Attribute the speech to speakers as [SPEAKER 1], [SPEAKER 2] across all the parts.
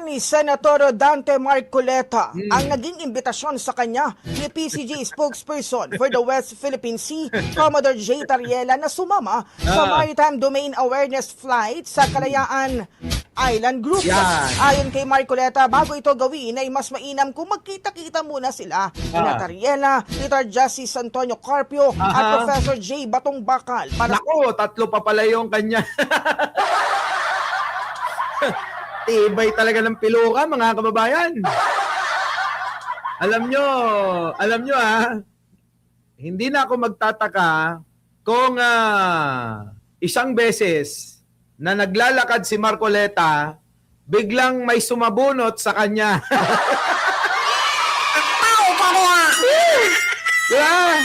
[SPEAKER 1] ni Senator Dante Marcoleta ang naging imbitasyon sa kanya ni PCG spokesperson for the West Philippine Sea, Commodore J. Tariela, na sumama sa Maritime Domain Awareness Flight sa Kalayaan Island Group. Ayon kay Marcoleta, bago ito gawin ay mas mainam kung magkita-kita muna sila na Tariela, Dr. Justice Antonio Carpio at Professor J. Batong Bakal.
[SPEAKER 2] Naku, tatlo pa pala yung kanya. Tibay talaga ng piluka, mga kababayan. Alam nyo hindi na ako magtataka kung isang beses na naglalakad si Marcoleta, biglang may sumabunot sa kanya. Yeah.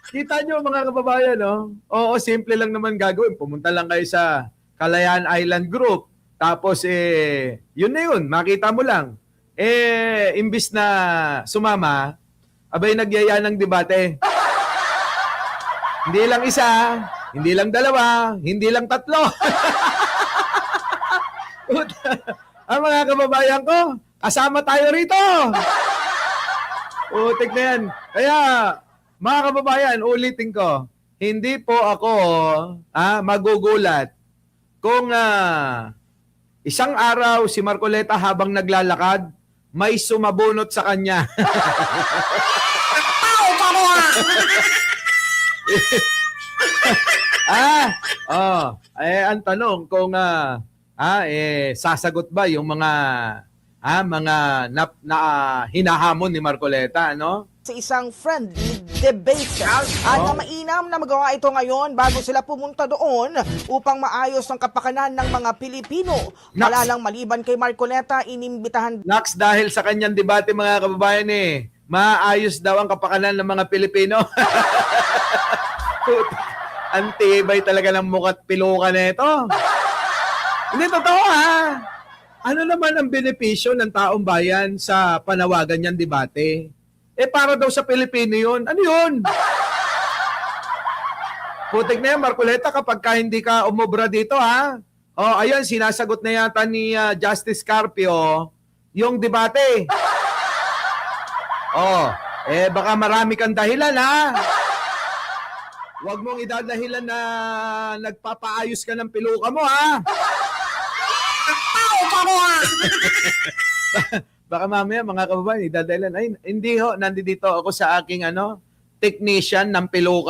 [SPEAKER 2] Kita nyo mga kababayan, no? Oo, simple lang naman gagawin. Pumunta lang kayo sa Kalayaan Island Group. Tapos, yun na yun. Makita mo lang. Imbis na sumama, abay nagyaya ng debate. Hindi lang isa, hindi lang dalawa, hindi lang tatlo. Ang mga kababayan ko, kasama tayo rito. Utik na yan. Kaya, mga kababayan, ulitin ko, hindi po ako magugulat kung isang araw si Marcoleta habang naglalakad, may sumabunot sa kanya. Ang tanong kung sasagot ba yung mga hinahamon ni Marcoleta, no?
[SPEAKER 1] Sa isang friendly debate. Na mainam na magawa ito ngayon bago sila pumunta doon upang maayos ang kapakanan ng mga Pilipino. Malalang maliban kay Marcoleta, inimbitahan.
[SPEAKER 2] Nax, dahil sa kanyang debate mga kababayan maayos daw ang kapakanan ng mga Pilipino. Antibay talaga ng mukat piluka na ito. Hindi, totoo Ano naman ang benepisyo ng taong bayan sa panawagan niyang debate? Para daw sa Pilipino yun. Ano yun? Putik na yan, Marcoleta, kapag hindi ka umubra dito, ayun, sinasagot na yata ni Justice Carpio yung debate. Baka marami kang dahilan, Huwag mong idadahilan na nagpapaayos ka ng piluka mo, Baka mamaya mga kababayan, idadahilan, ay hindi nandito ako sa aking technician ng piluka.